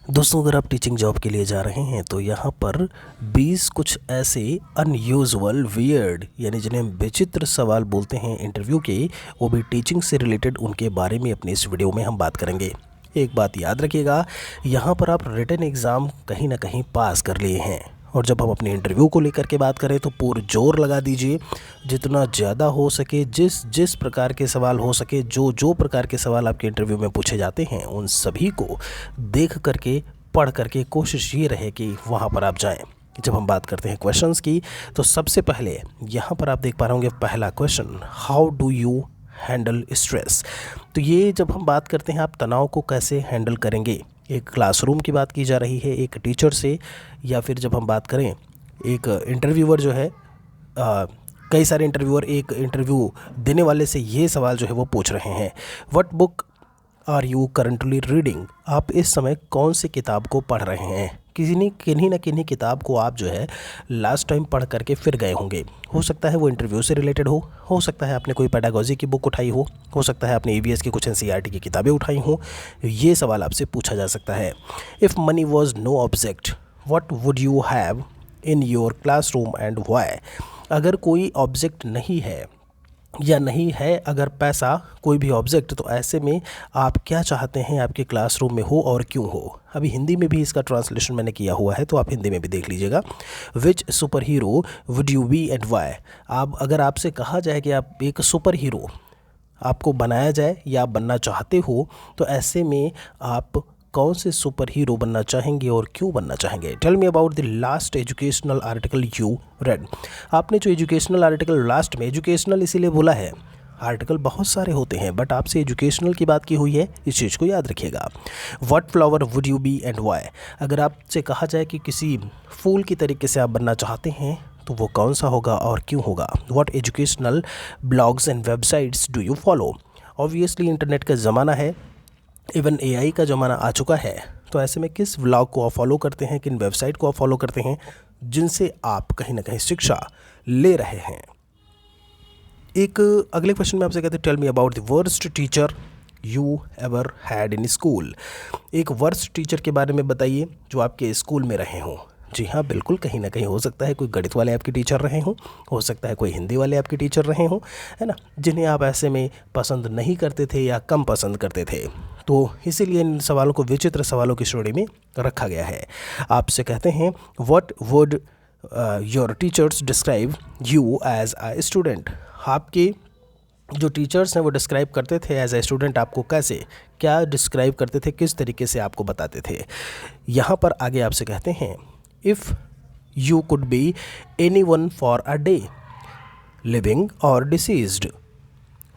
दोस्तों, अगर आप टीचिंग जॉब के लिए जा रहे हैं तो यहाँ पर 20 कुछ ऐसे अनयूजुअल वियर्ड यानी जिन्हें हम विचित्र सवाल बोलते हैं इंटरव्यू के, वो भी टीचिंग से रिलेटेड, उनके बारे में अपनी इस वीडियो में हम बात करेंगे। एक बात याद रखिएगा, यहाँ पर आप रिटन एग्ज़ाम कहीं ना कहीं पास कर लिए हैं, और जब हम अपने इंटरव्यू को लेकर के बात करें तो पूरा जोर लगा दीजिए, जितना ज़्यादा हो सके, जिस प्रकार के सवाल हो सके, जो प्रकार के सवाल आपके इंटरव्यू में पूछे जाते हैं उन सभी को देख करके, पढ़ करके कोशिश ये रहे कि वहाँ पर आप जाएं। जब हम बात करते हैं क्वेश्चंस की, तो सबसे पहले यहाँ पर आप देख पा रहे होंगे पहला question, how do you handle stress. तो ये जब हम बात करते हैं आप तनाव को कैसे हैंडल करेंगे, एक क्लासरूम की बात की जा रही है एक टीचर से, या फिर जब हम बात करें एक इंटरव्यूअर जो है, कई सारे इंटरव्यूअर एक इंटरव्यू देने वाले से ये सवाल जो है वो पूछ रहे हैं, what book are you currently reading. आप इस समय कौन सी किताब को पढ़ रहे हैं। किन्हीं न किन्हीं किताब को आप जो है लास्ट टाइम पढ़ करके फिर गए होंगे। हो सकता है वो इंटरव्यू से रिलेटेड हो सकता है आपने कोई पेडागोजी की बुक उठाई हो सकता है आपने ईवीएस की कुछ एनसीईआरटी की किताबें उठाई हो। ये सवाल आपसे पूछा जा सकता है। If money was no object what would you have in your classroom and why. अगर कोई ऑब्जेक्ट नहीं है या नहीं है, अगर पैसा कोई भी ऑब्जेक्ट, तो ऐसे में आप क्या चाहते हैं आपके क्लासरूम में हो और क्यों हो। अभी हिंदी में भी इसका ट्रांसलेशन मैंने किया हुआ है, तो आप हिंदी में भी देख लीजिएगा। Which super hero would you be and why. आप अगर आपसे कहा जाए कि आप एक सुपर हीरो आपको बनाया जाए या आप बनना चाहते हो, तो ऐसे में आप कौन से सुपर हीरो बनना चाहेंगे और क्यों बनना चाहेंगे। Tell me about the last educational article you read. आपने जो एजुकेशनल आर्टिकल, लास्ट में एजुकेशनल इसीलिए बोला है, आर्टिकल बहुत सारे होते हैं बट आपसे एजुकेशनल की बात की हुई है, इस चीज़ को याद रखिएगा। What flower would you be and why. अगर आपसे कहा जाए कि किसी फूल की तरीके से आप बनना चाहते हैं तो वो कौन सा होगा और क्यों होगा। What educational blogs and websites do you follow. Obviously internet का ज़माना है, इवन एआई का ज़माना आ चुका है, तो ऐसे में किस व्लॉग को आप फॉलो करते हैं, किन वेबसाइट को आप फॉलो करते हैं जिनसे आप कहीं ना कहीं शिक्षा ले रहे हैं। एक अगले क्वेश्चन में आपसे कहते हैं, tell me about the worst teacher you ever had in school. एक वर्स्ट टीचर के बारे में बताइए जो आपके स्कूल में रहे हों। जी हाँ, बिल्कुल, कहीं ना कहीं हो सकता है कोई गणित वाले आपके टीचर रहे हों, हो सकता है कोई हिंदी वाले आपके टीचर रहे हों, है ना, जिन्हें आप ऐसे में पसंद नहीं करते थे या कम पसंद करते थे। तो इसीलिए इन सवालों को विचित्र सवालों की श्रेणी में रखा गया है। आपसे कहते हैं, what would your teachers describe you as a student. आपके जो टीचर्स हैं वो डिस्क्राइब करते थे एज ए स्टूडेंट, आपको कैसे, क्या डिस्क्राइब करते थे, किस तरीके से आपको बताते थे। यहाँ पर आगे आपसे कहते हैं, if you could be anyone for a day living or deceased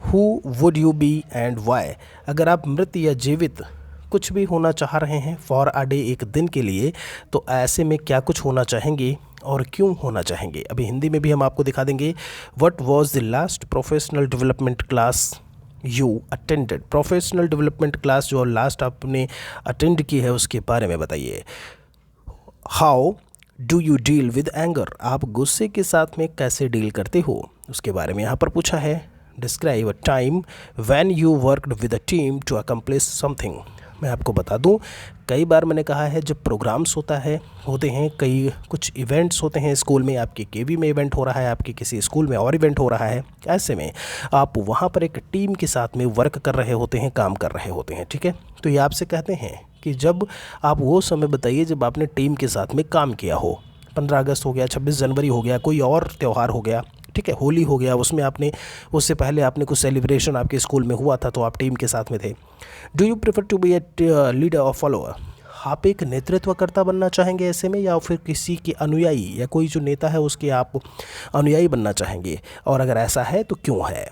who would you be and why. अगर आप मृत या जीवित कुछ भी होना चाह रहे हैं फॉर अ डे, एक दिन के लिए, तो ऐसे में क्या कुछ होना चाहेंगे और क्यों होना चाहेंगे। अभी हिंदी में भी हम आपको दिखा देंगे। What was the last professional development class you attended. Professional development class जो लास्ट आपने अटेंड की है उसके बारे में बताइए। How do you deal with anger. आप गुस्से के साथ में कैसे डील करते हो, उसके बारे में यहाँ पर पूछा है। Describe a time when you worked with a team to accomplish something. मैं आपको बता दूं, कई बार मैंने कहा है जब प्रोग्राम्स होते हैं, कई कुछ इवेंट्स होते हैं स्कूल में, आपके केवी में इवेंट हो रहा है, आपके किसी स्कूल में और इवेंट हो रहा है, ऐसे में आप वहाँ पर एक टीम के साथ में वर्क कर रहे होते हैं, काम कर रहे होते हैं, ठीक है। तो ये आपसे कहते हैं कि जब आप वो समय बताइए जब आपने टीम के साथ में काम किया हो। 15 अगस्त हो गया, 26 जनवरी हो गया, कोई और त्यौहार हो गया, ठीक है, होली हो गया, उसमें आपने, उससे पहले आपने कुछ सेलिब्रेशन आपके स्कूल में हुआ था तो आप टीम के साथ में थे। Do you prefer to be a leader or follower. आप एक नेतृत्वकर्ता बनना चाहेंगे ऐसे में, या फिर किसी के अनुयायी, या कोई जो नेता है उसके आप अनुयायी बनना चाहेंगे, और अगर ऐसा है तो क्यों है।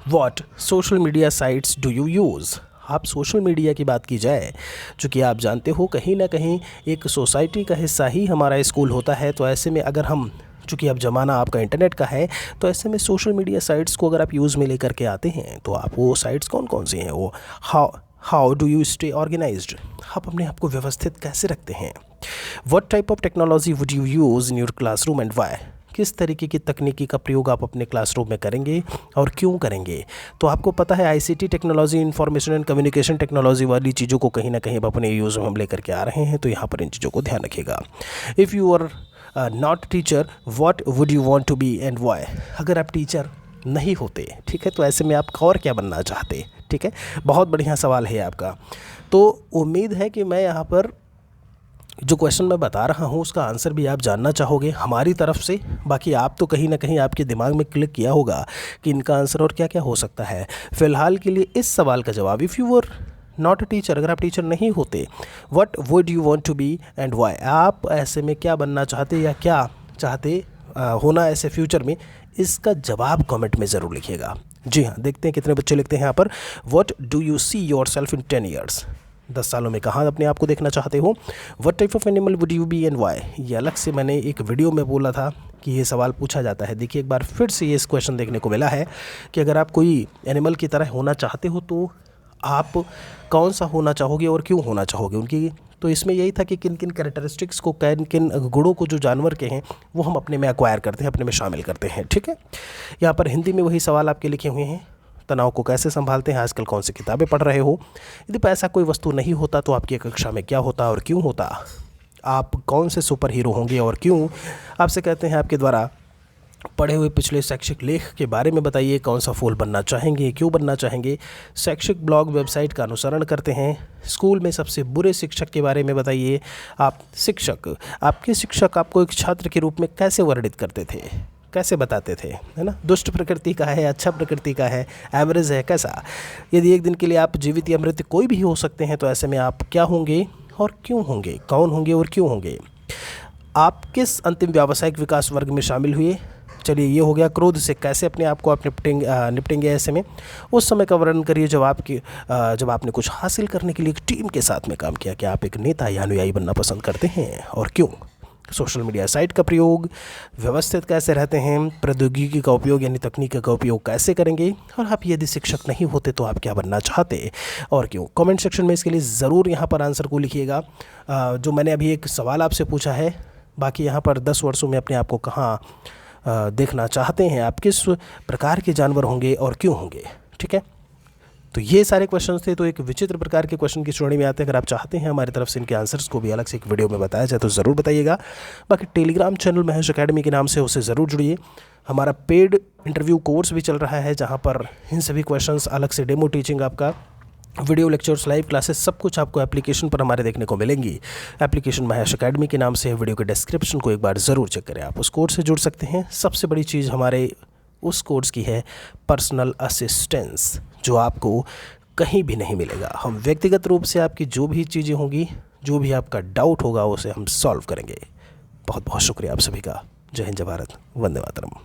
What social media sites do you use. आप सोशल मीडिया की बात की जाए, चूँकि आप जानते हो कहीं ना कहीं एक सोसाइटी का हिस्सा ही हमारा स्कूल होता है, तो ऐसे में अगर हम, चूँकि अब ज़माना आपका इंटरनेट का है, तो ऐसे में सोशल मीडिया साइट्स को अगर आप यूज़ में लेकर के आते हैं तो आप वो साइट्स कौन कौन सी हैं वो। How do you stay organised. आप अपने आप को व्यवस्थित कैसे रखते हैं। What type of technology would you use in your classroom and why. किस तरीके की तकनीकी का प्रयोग आप अपने क्लासरूम में करेंगे और क्यों करेंगे। तो आपको पता है ICT technology, information and communication technology वाली चीज़ों को कहीं ना कहीं अपने यूज़ में हम लेकर के आ रहे हैं, तो यहाँ पर इन चीज़ों को ध्यान रखिएगा। If you are not teacher, what would you want to be and why. अगर आप टीचर नहीं होते, ठीक है, तो ऐसे में आप और क्या बनना चाहते। ठीक है, बहुत बढ़िया सवाल है आपका। तो उम्मीद है कि मैं यहाँ पर जो क्वेश्चन मैं बता रहा हूँ उसका आंसर भी आप जानना चाहोगे हमारी तरफ से। बाकी आप तो कहीं ना कहीं आपके दिमाग में क्लिक किया होगा कि इनका आंसर और क्या क्या हो सकता है। फ़िलहाल के लिए इस सवाल का जवाब, if you were not a teacher, अगर आप टीचर नहीं होते, what would you want to be and why. आप ऐसे में क्या बनना चाहते या क्या चाहते होना ऐसे फ्यूचर में, इसका जवाब कमेंट में ज़रूर लिखिएगा। जी हाँ, देखते हैं कितने बच्चे लिखते हैं यहाँ पर। What do you see your self in 10 years. 10 सालों में कहाँ अपने आप को देखना चाहते हो। What type of animal would you be and why. ये अलग से मैंने एक वीडियो में बोला था कि ये सवाल पूछा जाता है। देखिए एक बार फिर से ये इस क्वेश्चन देखने को मिला है कि अगर आप कोई एनिमल की तरह होना चाहते हो तो आप कौन सा होना चाहोगे और क्यों होना चाहोगे उनकी। तो इसमें यही था कि किन किन कैरेक्टरिस्टिक्स को, किन किन गुणों को जो जानवर के हैं वो हम अपने में एक्वायर करते हैं, अपने में शामिल करते हैं। ठीक है, यहाँ पर हिंदी में वही सवाल आपके लिखे हुए हैं। तनाव को कैसे संभालते हैं, आजकल कौन सी किताबें पढ़ रहे हो, यदि पैसा कोई वस्तु नहीं होता तो आपकी कक्षा में क्या होता और क्यों होता, आप कौन से सुपर हीरो होंगे और क्यों। आपसे कहते हैं आपके द्वारा पढ़े हुए पिछले शैक्षिक लेख के बारे में बताइए, कौन सा फूल बनना चाहेंगे, क्यों बनना चाहेंगे। शैक्षिक ब्लॉग वेबसाइट का अनुसरण करते हैं। स्कूल में सबसे बुरे शिक्षक के बारे में बताइए। आप शिक्षक, आपके शिक्षक आपको एक छात्र के रूप में कैसे वर्णित करते थे, कैसे बताते थे, है ना। दुष्ट प्रकृति का है, अच्छा प्रकृति का है, एवरेज है, कैसा। यदि एक दिन के लिए आप जीवित या मृत कोई भी हो सकते हैं तो ऐसे में आप क्या होंगे और क्यों होंगे, कौन होंगे और क्यों होंगे। आप किस अंतिम व्यावसायिक विकास वर्ग में शामिल हुए। चलिए ये हो गया। क्रोध से कैसे अपने आप को आप निपटेंगे ऐसे में। उस समय का वर्णन करिए जब आपने कुछ हासिल करने के लिए एक टीम के साथ में काम किया। क्या आप एक नेता या अनुयायी बनना पसंद करते हैं और क्यों। सोशल मीडिया साइट का प्रयोग, व्यवस्थित कैसे रहते हैं, प्रौद्योगिकी का उपयोग यानी तकनीक का उपयोग कैसे करेंगे, और आप यदि शिक्षक नहीं होते तो आप क्या बनना चाहते और क्यों। कमेंट सेक्शन में इसके लिए ज़रूर यहाँ पर आंसर को लिखिएगा। जो मैंने अभी एक सवाल आपसे पूछा है, बाकी यहाँ पर 10 वर्षों में अपने आप को कहाँ देखना चाहते हैं, आप किस प्रकार के जानवर होंगे और क्यों होंगे। ठीक है, तो ये सारे क्वेश्चंस थे। तो एक विचित्र प्रकार के क्वेश्चन की श्रेणी में आते हैं। अगर आप चाहते हैं हमारी तरफ से इनके आंसर्स को भी अलग से एक वीडियो में बताया जाए तो ज़रूर बताइएगा। बाकी टेलीग्राम चैनल महेश अकेडमी के नाम से उसे ज़रूर जुड़िए। हमारा पेड इंटरव्यू कोर्स भी चल रहा है जहाँ पर इन सभी क्वेश्चंस, अलग से डेमो टीचिंग, आपका वीडियो लेक्चर्स, लाइव क्लासेस, सब कुछ आपको एप्लीकेशन पर हमारे देखने को मिलेंगी। एप्लीकेशन महेश अकेडमी के नाम से है। वीडियो के डिस्क्रिप्शन को एक बार ज़रूर चेक करें, आप उस कोर्स से जुड़ सकते हैं। सबसे बड़ी चीज़ हमारे उस कोर्स की है पर्सनल असिस्टेंस, जो आपको कहीं भी नहीं मिलेगा। हम व्यक्तिगत रूप से आपकी जो भी चीज़ें होंगी, जो भी आपका डाउट होगा, उसे हम सॉल्व करेंगे। बहुत बहुत शुक्रिया आप सभी का। जय हिंद, जय भारत, वंदे मातरम।